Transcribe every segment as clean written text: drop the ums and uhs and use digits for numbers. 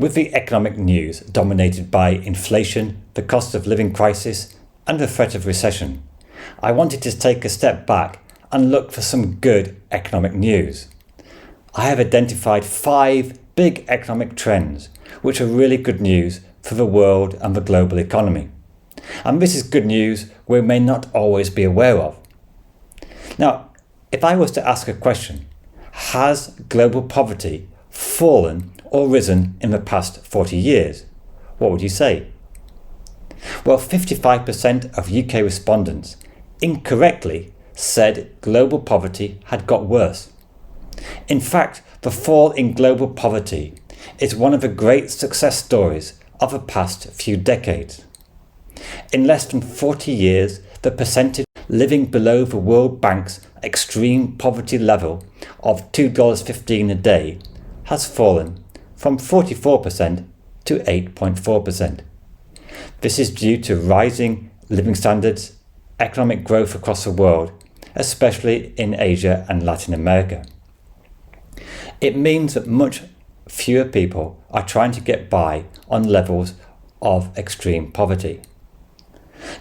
With the economic news dominated by inflation, the cost of living crisis, and the threat of recession, I wanted to take a step back and look for some good economic news. I have identified 5 big economic trends which are really good news for the world and the global economy. And this is good news we may not always be aware of. Now, if I was to ask a question, has global poverty fallen or risen in the past 40 years? What would you say? Well, 55% of UK respondents incorrectly said global poverty had got worse. In fact, the fall in global poverty is one of the great success stories of the past few decades. In less than 40 years, the percentage living below the World Bank's extreme poverty level of $2.15 a day has fallen from 44% to 8.4%. This is due to rising living standards, economic growth across the world, especially in Asia and Latin America. It means that much fewer people are trying to get by on levels of extreme poverty.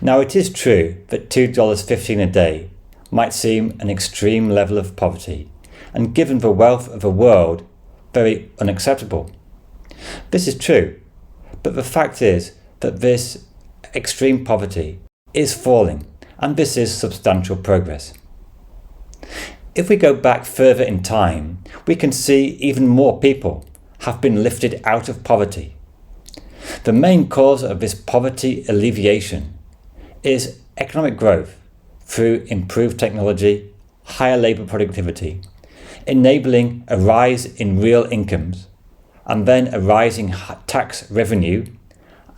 Now, it is true that $2.15 a day might seem an extreme level of poverty, and given the wealth of the world, very unacceptable. This is true, but the fact is that this extreme poverty is falling, and this is substantial progress. If we go back further in time, we can see even more people have been lifted out of poverty. The main cause of this poverty alleviation is economic growth through improved technology, higher labour productivity, enabling a rise in real incomes, and then a rising tax revenue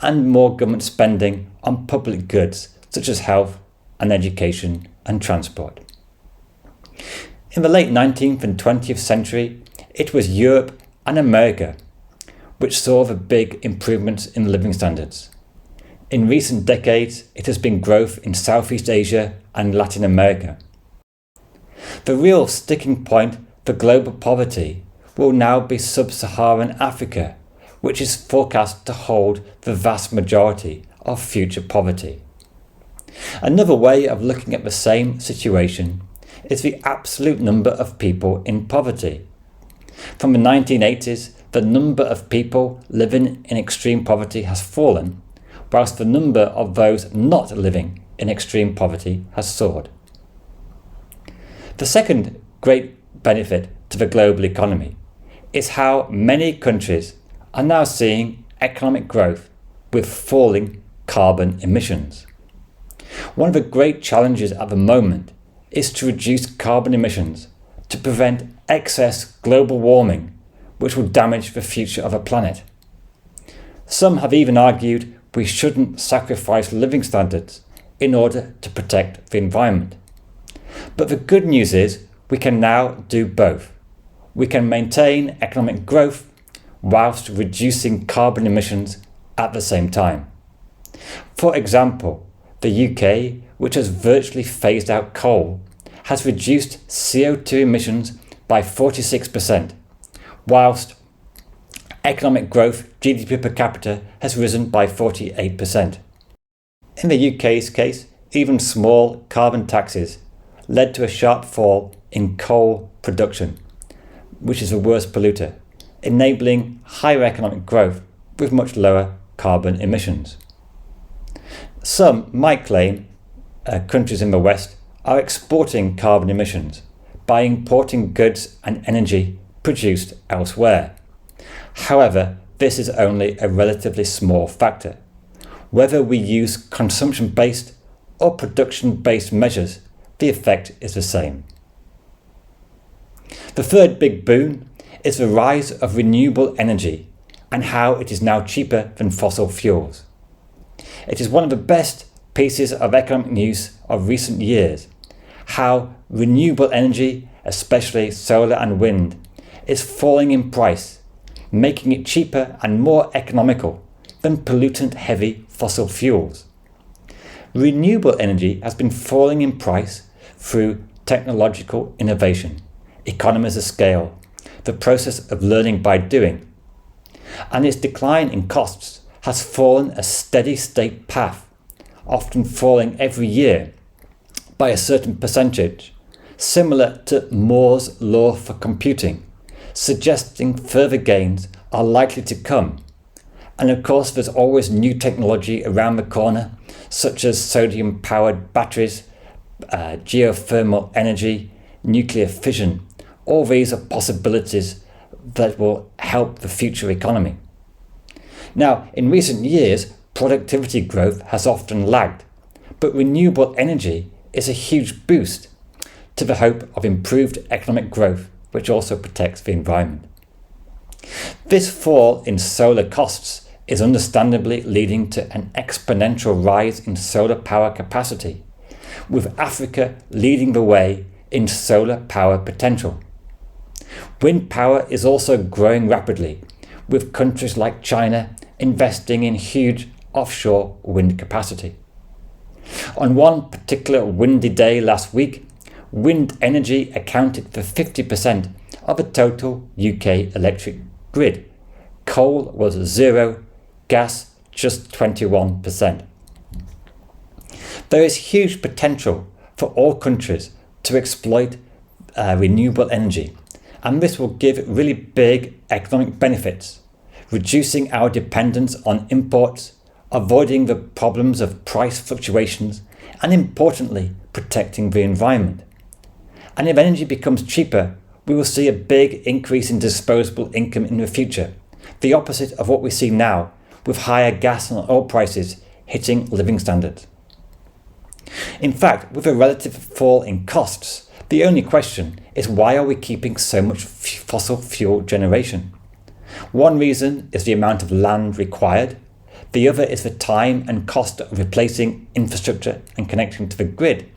and more government spending on public goods such as health and education and transport. In the late 19th and 20th century, it was Europe and America which saw the big improvements in living standards. In recent decades, it has been growth in Southeast Asia and Latin America. The real sticking point for global poverty will now be sub-Saharan Africa, which is forecast to hold the vast majority of future poverty. Another way of looking at the same situation is the absolute number of people in poverty. From the 1980s, the number of people living in extreme poverty has fallen, whilst the number of those not living in extreme poverty has soared. The second great benefit to the global economy is how many countries are now seeing economic growth with falling carbon emissions. One of the great challenges at the moment is to reduce carbon emissions to prevent excess global warming, which will damage the future of the planet. Some have even argued we shouldn't sacrifice living standards in order to protect the environment. But the good news is we can now do both. We can maintain economic growth whilst reducing carbon emissions at the same time. For example, the UK, which has virtually phased out coal, has reduced CO2 emissions by 46%, whilst economic growth, GDP per capita, has risen by 48%. In the UK's case, even small carbon taxes led to a sharp fall in coal production, which is the worst polluter, enabling higher economic growth with much lower carbon emissions. Some might claim countries in the West are exporting carbon emissions by importing goods and energy produced elsewhere. However, this is only a relatively small factor. Whether we use consumption-based or production-based measures, the effect is the same. The third big boon is the rise of renewable energy and how it is now cheaper than fossil fuels. It is one of the best pieces of economic news of recent years, how renewable energy, especially solar and wind, is falling in price, making it cheaper and more economical than pollutant-heavy fossil fuels. Renewable energy has been falling in price through technological innovation, economies of scale, the process of learning by doing. and its decline in costs has fallen a steady state path, often falling every year by a certain percentage, similar to Moore's law for computing, suggesting further gains are likely to come. And of course, there's always new technology around the corner, such as sodium-powered batteries, geothermal energy, nuclear fission. All these are possibilities that will help the future economy. Now, in recent years, productivity growth has often lagged, but renewable energy is a huge boost to the hope of improved economic growth, which also protects the environment. This fall in solar costs is understandably leading to an exponential rise in solar power capacity, with Africa leading the way in solar power potential. Wind power is also growing rapidly, with countries like China investing in huge offshore wind capacity. On one particular windy day last week, wind energy accounted for 50% of the total UK electric grid. Coal was 0%, gas just 21%. There is huge potential for all countries to exploit renewable energy, and this will give really big economic benefits, reducing our dependence on imports, avoiding the problems of price fluctuations, and importantly, protecting the environment. And if energy becomes cheaper, we will see a big increase in disposable income in the future, the opposite of what we see now, with higher gas and oil prices hitting living standards. In fact, with a relative fall in costs, the only question is, why are we keeping so much fossil fuel generation? One reason is the amount of land required. The other is the time and cost of replacing infrastructure and connecting to the grid.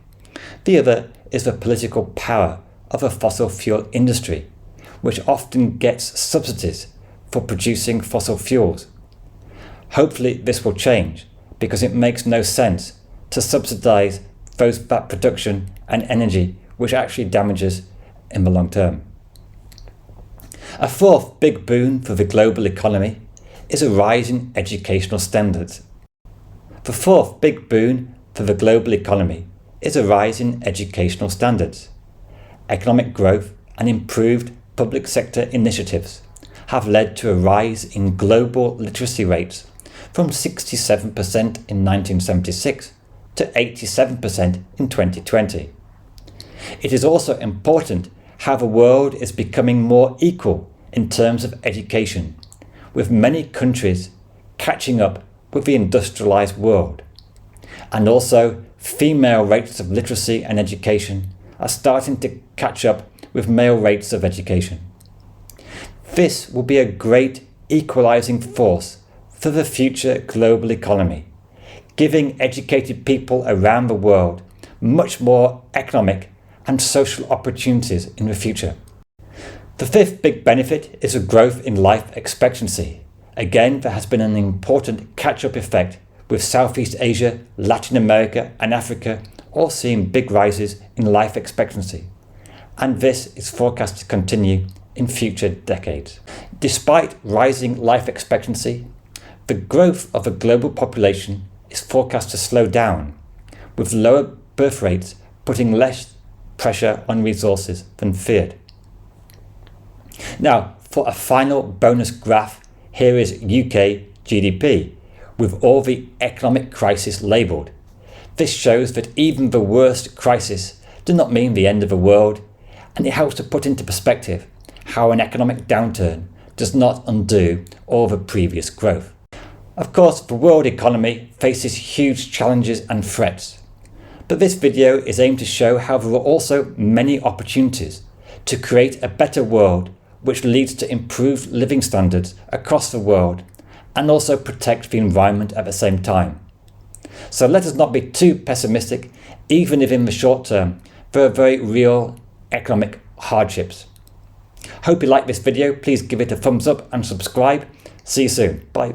The other is the political power of a fossil fuel industry, which often gets subsidies for producing fossil fuels. Hopefully this will change, because it makes no sense to subsidize that production and energy which actually damages in the long term. A fourth big boon for the global economy is a rise in educational standards. The fourth big boon for the global economy is a rise in educational standards. Economic growth and improved public sector initiatives have led to a rise in global literacy rates from 67% in 1976 to 87% in 2020. It is also important how the world is becoming more equal in terms of education, with many countries catching up with the industrialized world. And also, female rates of literacy and education are starting to catch up with male rates of education. This will be a great equalizing force for the future global economy, giving educated people around the world much more economic and social opportunities in the future. The fifth big benefit is a growth in life expectancy. Again, there has been an important catch-up effect, with Southeast Asia, Latin America and Africa all seeing big rises in life expectancy, and this is forecast to continue in future decades. Despite rising life expectancy, the growth of the global population is forecast to slow down, with lower birth rates putting less pressure on resources than feared. Now, for a final bonus graph, here is UK GDP, with all the economic crisis labelled. This shows that even the worst crisis does not mean the end of the world, and it helps to put into perspective how an economic downturn does not undo all the previous growth. Of course, the world economy faces huge challenges and threats, but this video is aimed to show how there are also many opportunities to create a better world which leads to improved living standards across the world and also protect the environment at the same time. So let us not be too pessimistic, even if in the short term there are very real economic hardships. Hope you like this video. Please give it a thumbs up and subscribe. See you soon. Bye.